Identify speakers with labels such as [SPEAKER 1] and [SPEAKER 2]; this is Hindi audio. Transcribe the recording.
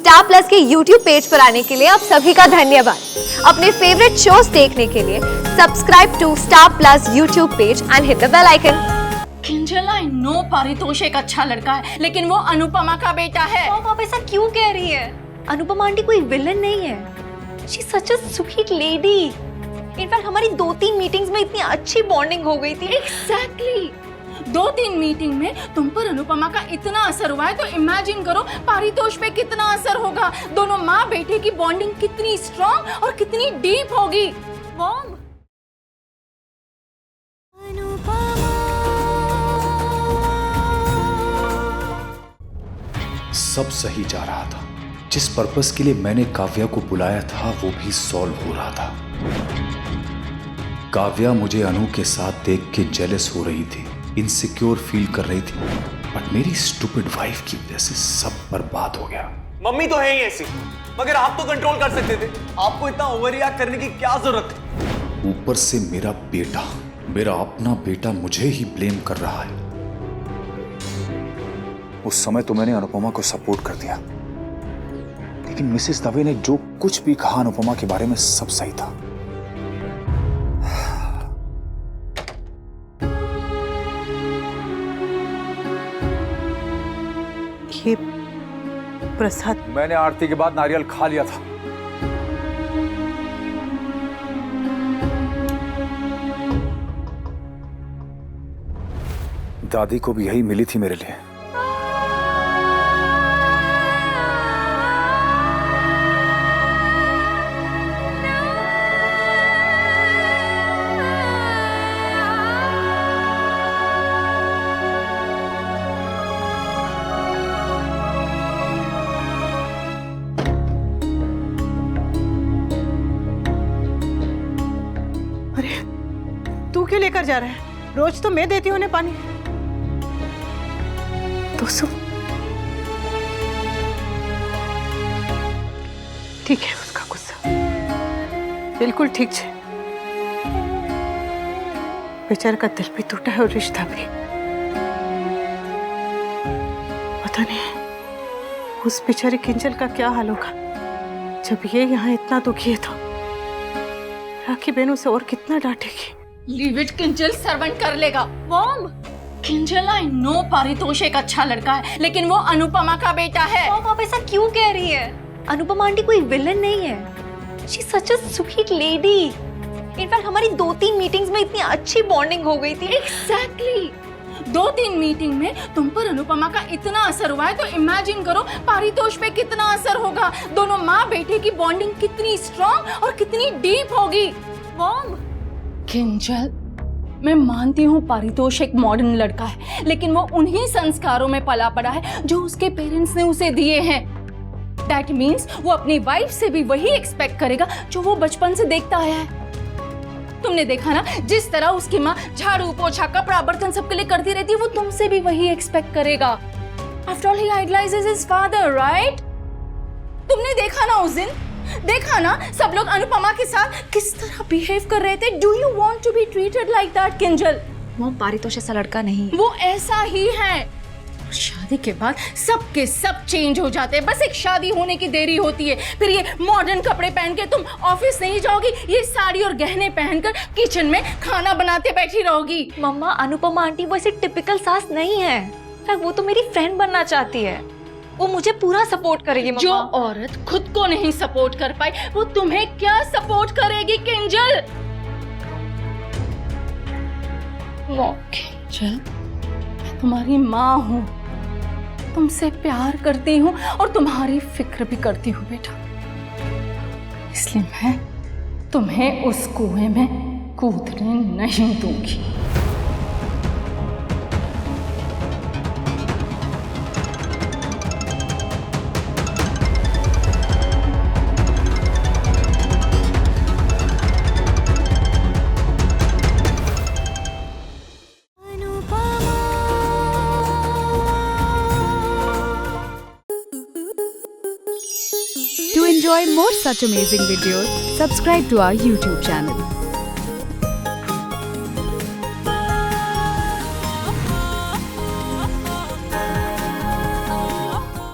[SPEAKER 1] स्टार प्लस के YouTube पेज पर आने के लिए आप सभी का धन्यवाद। अपने फेवरेट शोज देखने के लिए subscribe to Star Plus YouTube page and hit the bell icon.
[SPEAKER 2] Kinjal, I know Paritosh एक अच्छा लड़का है, लेकिन वो अनुपमा का बेटा है।
[SPEAKER 1] आप ऐसा क्यों कह रही है? अनुपमा आंटी कोई विलन नहीं है। She such a sweet lady. In fact हमारी 2-3 मीटिंग्स में इतनी अच्छी बॉन्डिंग हो गई थी।
[SPEAKER 2] एग्जैक्टली 2-3 मीटिंग में तुम पर अनुपमा का इतना असर हुआ है, तो इमेजिन करो पारितोष पे कितना असर होगा। दोनों माँ बेटे की बॉन्डिंग कितनी स्ट्रॉन्ग और कितनी डीप होगी। मॉम,
[SPEAKER 3] सब सही जा रहा था। जिस पर्पस के लिए मैंने काव्या को बुलाया था वो भी सॉल्व हो रहा था। काव्या मुझे अनु के साथ देख के जेलस हो रही थी, इनसिक्योर फील कर रही थी, बट मेरी स्टूपिड वाइफ की वजह से सब बर्बाद हो गया।
[SPEAKER 4] मम्मी तो है ही ऐसी, मगर आप तो कंट्रोल कर सकते थे। आपको इतना ओवर रिएक्ट करने की क्या जरूरत थी?
[SPEAKER 3] ऊपर से मेरा बेटा, मेरा अपना बेटा मुझे ही ब्लेम कर रहा है। उस समय तो मैंने अनुपमा को सपोर्ट कर दिया, लेकिन मिसेस दवे ने जो कुछ भी कहा अनुपमा के बारे में सब सही था।
[SPEAKER 5] ये प्रसाद
[SPEAKER 3] मैंने आरती के बाद नारियल खा लिया था। दादी को भी यही मिली थी मेरे लिए।
[SPEAKER 5] तू क्यों लेकर जा रहा है? रोज तो मैं देती हूँ उन्हें पानी। तो सुन, ठीक है, उसका गुस्सा बिल्कुल ठीक है। बेचारे का दिल भी टूटा है और रिश्ता भी। पता नहीं उस बेचारी किंजल का क्या हाल होगा जब ये यहाँ इतना दुखी है। तो राखी बहन उसे और कितना डांटेगी।
[SPEAKER 2] लीव इट, किंजल सर्वेंट कर लेगा। Mom, Kinjal, I know Paritosh एक अच्छा लड़का है, लेकिन वो अनुपमा का बेटा है।
[SPEAKER 1] आप ऐसा क्यों कह रही है? अनुपमा आंटी कोई विलन नहीं है। She such a sweet lady. In fact हमारी 2-3 मीटिंग्स में इतनी अच्छी बॉन्डिंग हो गई थी।
[SPEAKER 2] एग्जैक्टली 2-3 मीटिंग में तुम पर अनुपमा का इतना असर हुआ है, तो इमेजिन करो पारितोष पे कितना असर होगा। दोनों माँ बेटे की बॉन्डिंग कितनी स्ट्रॉन्ग और कितनी डीप होगी। मॉम, किंजल, मैं मानती हूँ पारितोष एक मॉडर्न लड़का है, लेकिन वो उन्हीं संस्कारों में पला पड़ा है जो उसके पेरेंट्स ने उसे दिए हैं। दैट मीन्स वो अपनी वाइफ से भी वही एक्सपेक्ट करेगा जो वो बचपन से देखता आया है। तुमने देखा ना, जिस तरह उसकी माँ झाड़ू पोछा कपड़ा बर्तन सबके लिए करती रहती है, वो तुमसे भी वही एक्सपेक्ट करेगा। After all he idealises his father, right? तुमने देखा ना उस दिन, देखा ना सब लोग अनुपमा के साथ किस तरह बिहेव कर रहे थे। Do you want to be treated like that, Kinjal?
[SPEAKER 1] वो पारितोष ऐसा लड़का नहीं है।
[SPEAKER 2] वो ऐसा ही है। शादी के बाद सबके सब चेंज हो जाते हैं, बस एक शादी होने की देरी होती है। फिर ये मॉडर्न कपड़े पहन के तुम ऑफिस नहीं जाओगी, ये साड़ी और गहने पहनकर किचन में खाना बनाते बैठी रहोगी।
[SPEAKER 1] मम्मा, अनुपमा आंटी वो ऐसी टिपिकल सास नहीं है। वो तो मेरी फ्रेंड बनना चाहती है। वो मुझे पूरा सपोर्ट करेगी।
[SPEAKER 2] जो औरत खुद को नहीं सपोर्ट कर पाई, वो तुम्हें क्या सपोर्ट करेगी, किंजल? किंजल, मैं तुम्हारी माँ हूँ, तुमसे प्यार करती हूँ और तुम्हारी फिक्र भी करती हूँ बेटा। इसलिए मैं तुम्हें उस कुएं में कूदने नहीं दूंगी।
[SPEAKER 6] To enjoy more such amazing videos, subscribe to our YouTube channel.